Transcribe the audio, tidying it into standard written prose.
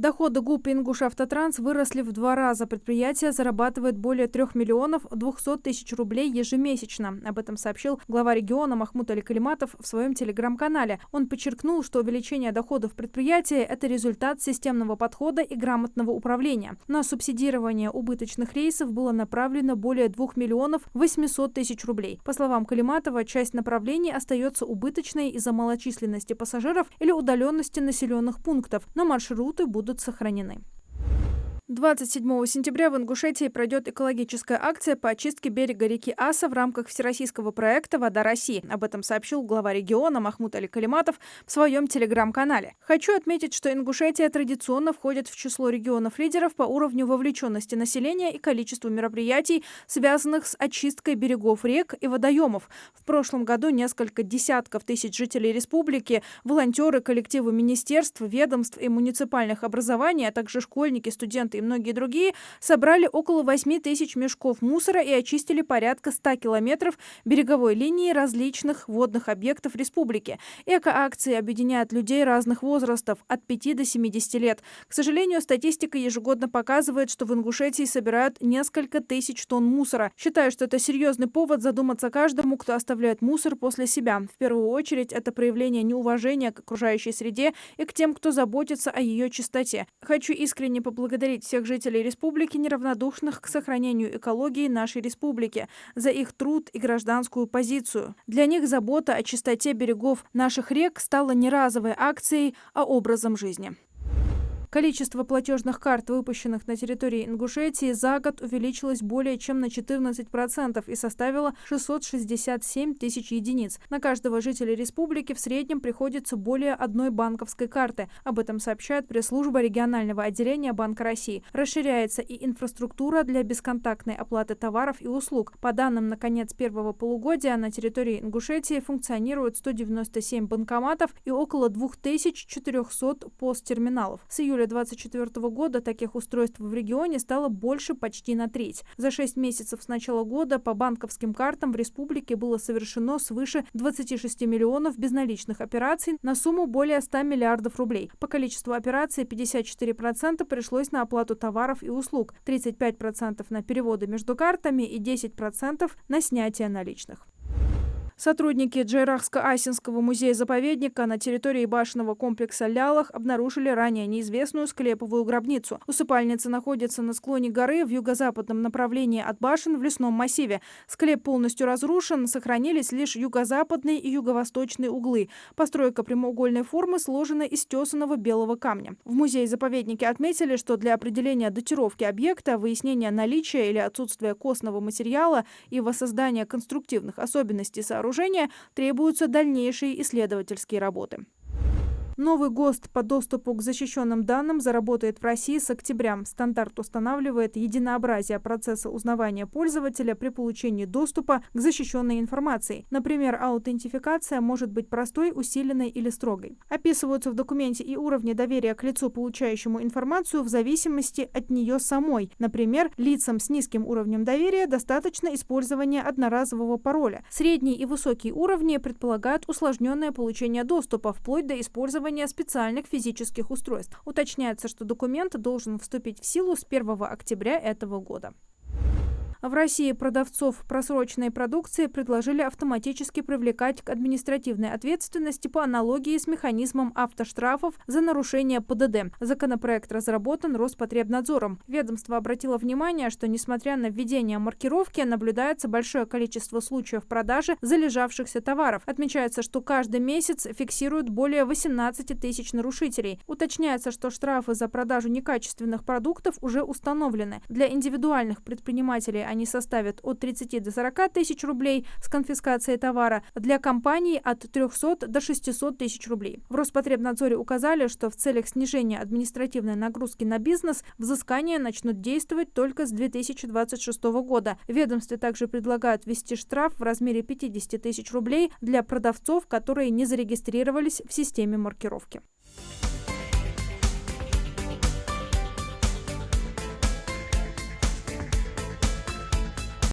Доходы ГУП «Ингушавтотранс» выросли в 2 раза. Предприятие зарабатывает более 3 миллионов 200 тысяч рублей ежемесячно. Об этом сообщил глава региона Махмуд Аликалиматов в своем телеграм-канале. Он подчеркнул, что увеличение доходов предприятия – это результат системного подхода и грамотного управления. На субсидирование убыточных рейсов было направлено более 2 миллионов 800 тысяч рублей. По словам Калиматова, часть направлений остается убыточной из-за малочисленности пассажиров или удаленности населенных пунктов, но маршруты будут сохранены. 27 сентября в Ингушетии пройдет экологическая акция по очистке берега реки Аса в рамках всероссийского проекта «Вода России». Об этом сообщил глава региона Махмуд Аликалиматов в своем телеграм-канале. Хочу отметить, что Ингушетия традиционно входит в число регионов-лидеров по уровню вовлеченности населения и количеству мероприятий, связанных с очисткой берегов рек и водоемов. В прошлом году несколько десятков тысяч жителей республики, волонтеры, коллективы министерств, ведомств и муниципальных образований, а также школьники, студенты и многие другие собрали около 8 тысяч мешков мусора и очистили порядка 100 километров береговой линии различных водных объектов республики. Эко-акции объединяют людей разных возрастов от 5 до 70 лет. К сожалению, статистика ежегодно показывает, что в Ингушетии собирают несколько тысяч тонн мусора. Считаю, что это серьезный повод задуматься каждому, кто оставляет мусор после себя. В первую очередь, это проявление неуважения к окружающей среде и к тем, кто заботится о ее чистоте. Хочу искренне поблагодарить всех жителей республики, неравнодушных к сохранению экологии нашей республики, за их труд и гражданскую позицию. Для них забота о чистоте берегов наших рек стала не разовой акцией, а образом жизни. Количество платежных карт, выпущенных на территории Ингушетии, за год увеличилось более чем на 14% и составило 667 тысяч единиц. На каждого жителя республики в среднем приходится более одной банковской карты. Об этом сообщает пресс-служба регионального отделения Банка России. Расширяется и инфраструктура для бесконтактной оплаты товаров и услуг. По данным на конец первого полугодия на территории Ингушетии функционирует 197 банкоматов и около 2400 посттерминалов. С июля 2024 года таких устройств в регионе стало больше почти на треть. За 6 месяцев с начала года по банковским картам в республике было совершено свыше 26 миллионов безналичных операций на сумму более 100 миллиардов рублей. По количеству операций 54% пришлось на оплату товаров и услуг, 35% на переводы между картами и 10% на снятие наличных. Сотрудники Джайрахско-Асинского музея-заповедника на территории башенного комплекса Лялах обнаружили ранее неизвестную склеповую гробницу. Усыпальница находится на склоне горы в юго-западном направлении от башен в лесном массиве. Склеп полностью разрушен, сохранились лишь юго-западные и юго-восточные углы. Постройка прямоугольной формы сложена из тесаного белого камня. В музее-заповеднике отметили, что для определения датировки объекта, выяснения наличия или отсутствия костного материала и воссоздания конструктивных особенностей сооружения требуются дальнейшие исследовательские работы. Новый ГОСТ по доступу к защищенным данным заработает в России с октября. Стандарт устанавливает единообразие процесса узнавания пользователя при получении доступа к защищенной информации. Например, аутентификация может быть простой, усиленной или строгой. Описываются в документе и уровни доверия к лицу, получающему информацию, в зависимости от нее самой. Например, лицам с низким уровнем доверия достаточно использования одноразового пароля. Средние и высокие уровни предполагают усложненное получение доступа, вплоть до использования специальных физических устройств. Уточняется, что документ должен вступить в силу с 1 октября этого года. В России продавцов просроченной продукции предложили автоматически привлекать к административной ответственности по аналогии с механизмом автоштрафов за нарушение ПДД. Законопроект разработан Роспотребнадзором. Ведомство обратило внимание, что несмотря на введение маркировки, наблюдается большое количество случаев продажи залежавшихся товаров. Отмечается, что каждый месяц фиксируют более 18 тысяч нарушителей. Уточняется, что штрафы за продажу некачественных продуктов уже установлены. Для индивидуальных предпринимателей они составят от 30 до 40 тысяч рублей с конфискацией товара, для компаний от 300 до 600 тысяч рублей. В Роспотребнадзоре указали, что в целях снижения административной нагрузки на бизнес взыскания начнут действовать только с 2026 года. В ведомстве также предлагают ввести штраф в размере 50 тысяч рублей для продавцов, которые не зарегистрировались в системе маркировки.